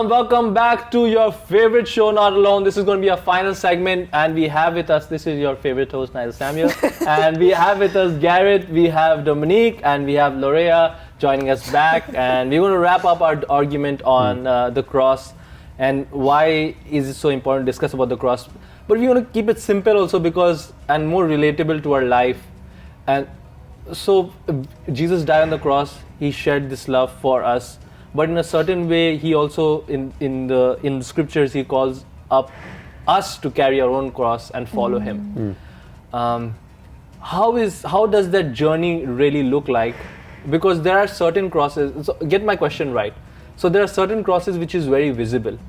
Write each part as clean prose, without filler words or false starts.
Welcome back to your favorite show, Not Alone. This is going to be our final segment, and we have with us, this is your favorite host, Nigel Samuel, and we have with us Garrett, we have Dominique, and we have Lorea joining us back, and we're going to wrap up our argument on the cross and why is it so important to discuss about the cross. But we want to keep it simple also because, and more relatable to our life. And so Jesus died on the cross, he shed this love for us. But in a certain way, he also, in the scriptures, he calls up us to carry our own cross and follow him. How does that journey really look like? Because there are certain crosses, so get my question right. So there are certain crosses which is very visible.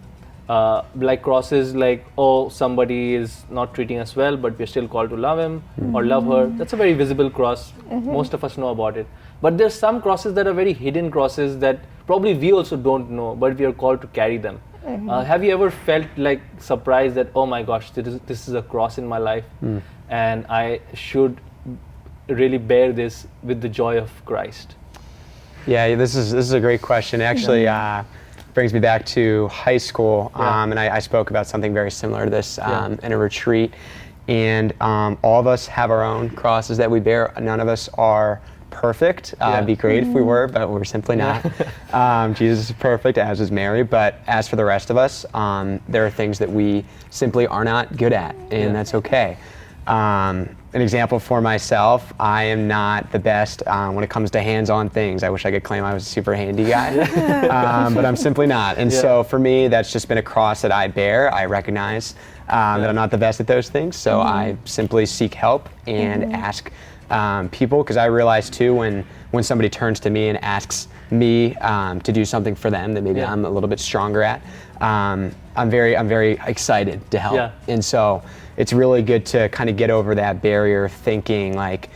Like crosses like, oh, somebody is not treating us well, but we're still called to love him or love her. That's a very visible cross. Most of us know about it. But there's some crosses that are very hidden crosses that probably we also don't know, but we are called to carry them. Have you ever felt like surprised that, oh my gosh, this is a cross in my life and I should really bear this with the joy of Christ? Yeah, this is a great question. Actually, brings me back to high school, and I spoke about something very similar to this in a retreat. And all of us have our own crosses that we bear. None of us are perfect. It'd be great if we were, but we're simply not. Jesus is perfect, as is Mary. But as for the rest of us, there are things that we simply are not good at, and that's okay. An example for myself, I am not the best when it comes to hands-on things. I wish I could claim I was a super handy guy, but I'm simply not. And so for me, that's just been a cross that I bear. I recognize that I'm not the best at those things, so I simply seek help and ask people, because I realize too when somebody turns to me and asks me to do something for them that maybe I'm a little bit stronger at, I'm very excited to help. And so it's really good to kind of get over that barrier of thinking like,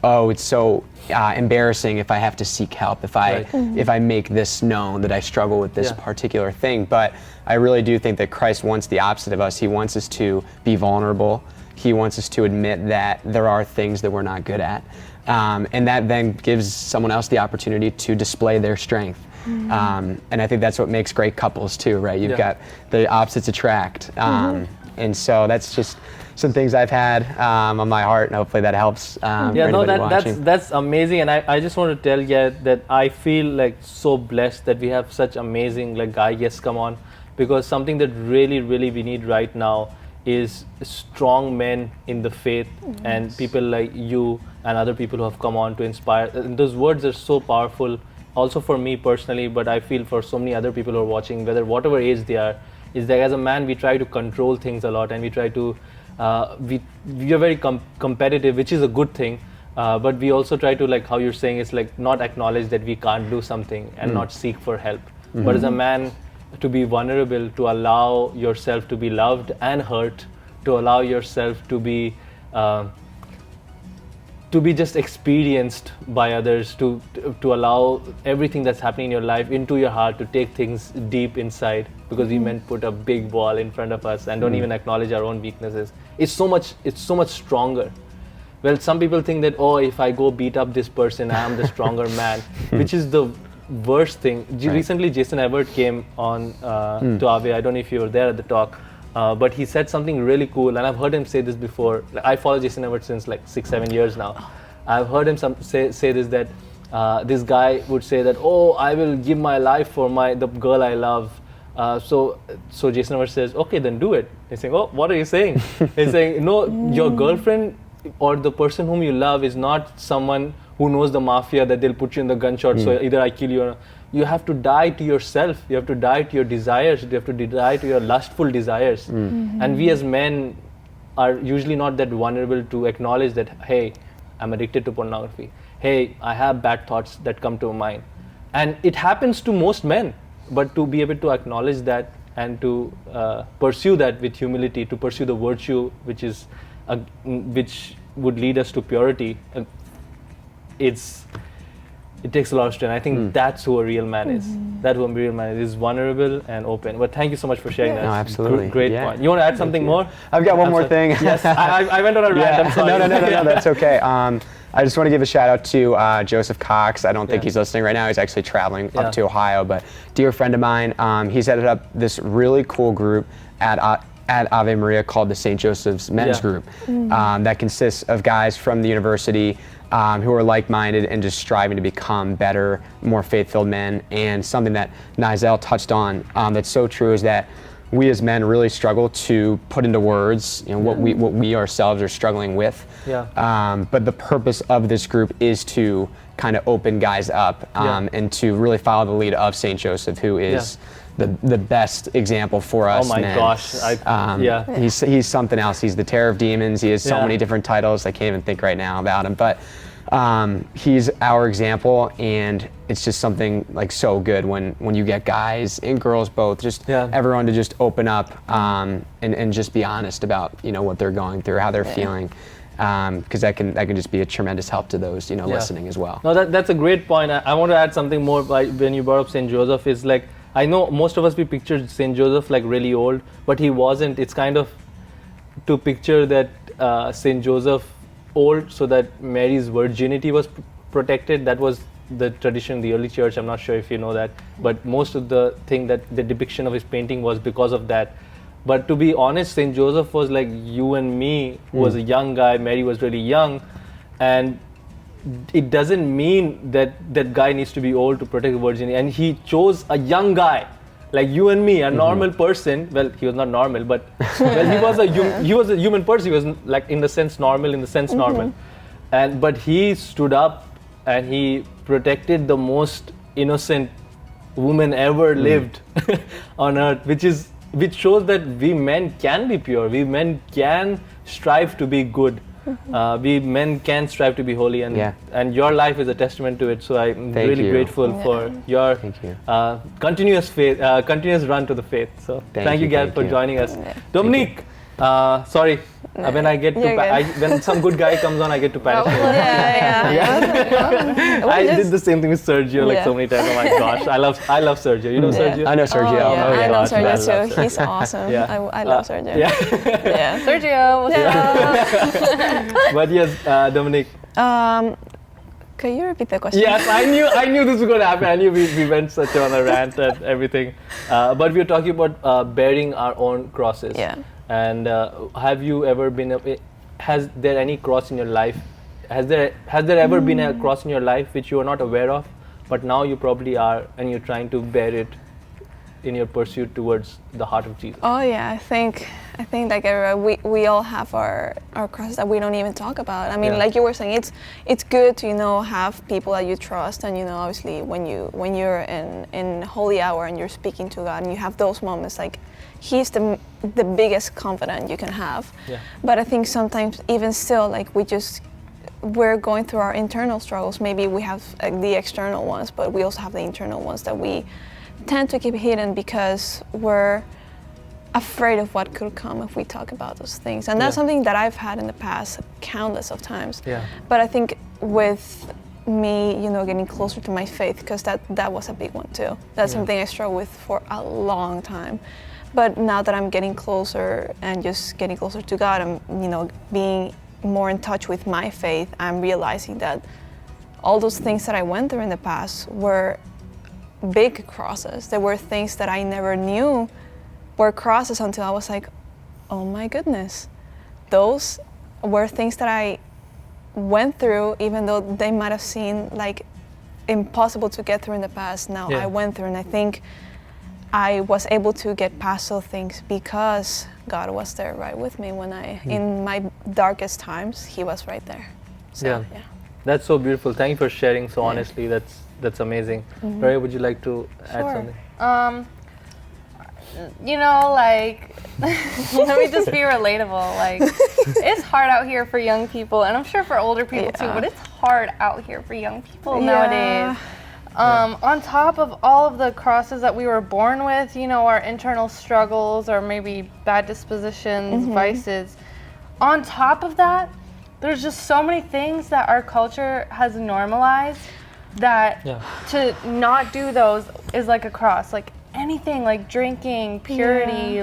oh, it's so embarrassing if I have to seek help, if I make this known that I struggle with this particular thing. But I really do think that Christ wants the opposite of us. He wants us to be vulnerable. He wants us to admit that there are things that we're not good at. And that then gives someone else the opportunity to display their strength. And I think that's what makes great couples too, right? You've got the opposites attract. And so that's just some things I've had on my heart, and hopefully that helps for anybody watching. That's amazing. And I just want to tell you that I feel like so blessed that we have such amazing guy guests come on, because something that really we need right now is strong men in the faith and people like you and other people who have come on to inspire. And those words are so powerful also for me personally, but I feel for so many other people who are watching, whatever age they are, is that as a man we try to control things a lot, and we try to we are very competitive, which is a good thing, but we also try to, like how you're saying, it's like not acknowledge that we can't do something and not seek for help. But as a man, to be vulnerable, to allow yourself to be loved and hurt, to allow yourself to be just experienced by others, to allow everything that's happening in your life into your heart, to take things deep inside, because we men put a big wall in front of us and don't even acknowledge our own weaknesses. It's so much stronger. Well, some people think that, oh, if I go beat up this person, I am the stronger man, which is the worst thing. Recently, Jason Everett came on to Ave. I don't know if you were there at the talk, but he said something really cool, and I've heard him say this before. I follow Jason Everett since like 6-7 years now. I've heard him say this, that this guy would say that, oh, I will give my life for the girl I love. So Jason Everett says, okay, then do it. He's saying, oh, what are you saying? He's saying, no, your girlfriend or the person whom you love is not someone who knows the mafia, that they'll put you in the gunshot, so either I kill you or not. You have to die to yourself. You have to die to your desires. You have to die to your lustful desires. And we as men are usually not that vulnerable to acknowledge that, hey, I'm addicted to pornography. Hey, I have bad thoughts that come to my mind. And it happens to most men, but to be able to acknowledge that and to pursue that with humility, to pursue the virtue which would lead us to purity, it takes a lot of strength. I think that's who a real man is. That's who a real man is vulnerable and open. But thank you so much for sharing that. No, absolutely. Great point. You want to add something more? I've got one more thing. Yes, I went on a rant. I'm sorry. No, that's okay. I just want to give a shout out to Joseph Cox. I don't think Yeah. he's listening right now. He's actually traveling Yeah. up to Ohio, but dear friend of mine, he's headed up this really cool group at Ave Maria called the St. Joseph's Men's Yeah. Group that consists of guys from the university who are like-minded and just striving to become better, more faith-filled men. And something that Nizel touched on that's so true is that we as men really struggle to put into words, what we ourselves are struggling with. Yeah. But the purpose of this group is to kind of open guys up and to really follow the lead of St. Joseph, who is the best example for us. Oh my men. gosh. He's something else. He's the terror of demons. He has so Yeah. many different titles. I can't even think right now about him. But he's our example, and it's just something like so good when you get guys and girls both, just everyone to just open up and just be honest about what they're going through, how they're feeling, because that can just be a tremendous help to those listening as well. No, that's a great point. I want to add something more. When you brought up St. Joseph, is like, I know most of us, we pictured St. Joseph like really old, but he wasn't. It's kind of to picture that St. Joseph old so that Mary's virginity was protected. That was the tradition in the early church. I'm not sure if you know that, but most of the thing that the depiction of his painting was because of that. But to be honest, St. Joseph was like you and me, who was a young guy. Mary was really young, and it doesn't mean that that guy needs to be old to protect virginity. And he chose a young guy, like you and me, a normal person. Well, he was not normal, but he was a human person. He was like in the sense normal, but he stood up and he protected the most innocent woman ever lived on earth, which shows that we men can be pure. We men can strive to be good. We men can strive to be holy, and your life is a testament to it. So I'm really grateful for your continuous run to the faith. So thank you, Gary, for joining us. Dominique, sorry. When I get when some good guy comes on, I get to panic. I did the same thing with Sergio like so many times. Oh my gosh, I love Sergio. You know Sergio? I know Sergio. I know Sergio too. He's awesome. I love Sergio. Sergio, what's up? But yes, Dominique. Can you repeat the question? Yes, I knew this was going to happen. I knew we went such on a rant and everything. But we were talking about bearing our own crosses. Yeah. And have you ever been? Has there any cross in your life? Has there ever been a cross in your life which you are not aware of, but now you probably are, and you're trying to bear it in your pursuit towards the heart of Jesus? Oh yeah, I think like we all have our crosses that we don't even talk about. I mean, like you were saying, it's good to have people that you trust, and obviously when you're in holy hour and you're speaking to God and you have those moments, like He's the biggest confidant you can have. Yeah. But I think sometimes even still, like we're going through our internal struggles. Maybe we have the external ones, but we also have the internal ones that we tend to keep hidden because we're afraid of what could come if we talk about those things. And that's something that I've had in the past countless of times. Yeah. But I think with me, getting closer to my faith, because that was a big one too. That's something I struggled with for a long time. But now that I'm getting closer and just getting closer to God, I'm, being more in touch with my faith, I'm realizing that all those things that I went through in the past were big crosses. There were things that I never knew were crosses until I was like, oh my goodness. Those were things that I went through, even though they might have seemed like impossible to get through in the past. Now I went through, and I think I was able to get past those things because God was there right with me when in my darkest times, He was right there. So, yeah. That's so beautiful. Thank you for sharing so honestly. That's amazing. Ray, would you like to add something? Let me just be relatable. Like, it's hard out here for young people, and I'm sure for older people too, but it's hard out here for young people nowadays. On top of all of the crosses that we were born with, our internal struggles or maybe bad dispositions, vices, on top of that, there's just so many things that our culture has normalized that to not do those is like a cross. Like anything, like drinking, purity,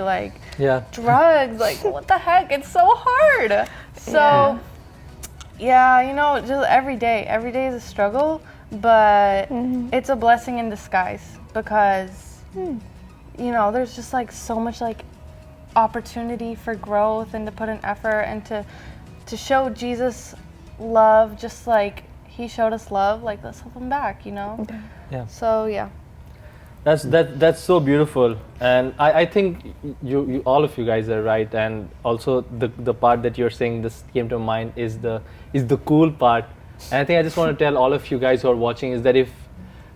drugs, like what the heck? It's so hard. So Yeah, you know, just every day. Every day is a struggle, but it's a blessing in disguise because, you know, there's just like so much like opportunity for growth and to put in effort and to show Jesus love just like he showed us love. Like, let's help him back, you know? Yeah. So, yeah. That's so beautiful, and I think you all of you guys are right, and also the part that you're saying this came to mind is the cool part, and I think I just want to tell all of you guys who are watching is that if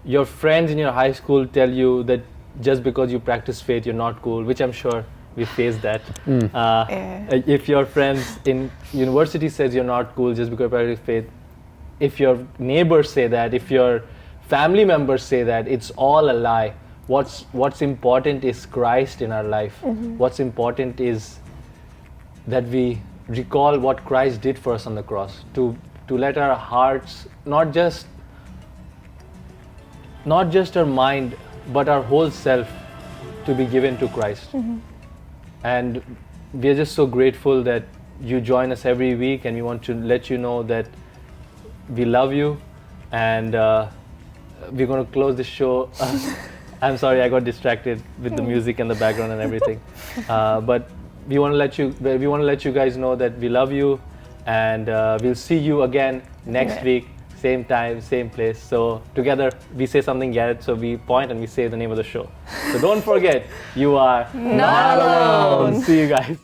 your friends in your high school tell you that just because you practice faith you're not cool, which I'm sure we faced that. If your friends in university says you're not cool just because you practice faith, if your neighbors say that, if your family members say that, it's all a lie. What's important is Christ in our life. What's important is that we recall what Christ did for us on the cross, to let our hearts, not just our mind, but our whole self to be given to Christ. And we are just so grateful that you join us every week, and we want to let you know that we love you, and we're going to close the show. I'm sorry, I got distracted with the music and the background and everything. But we want to let you guys know that we love you, and we'll see you again next week, same time, same place. So together we say something, Garrett. So we point and we say the name of the show. So don't forget, you are not alone. See you guys.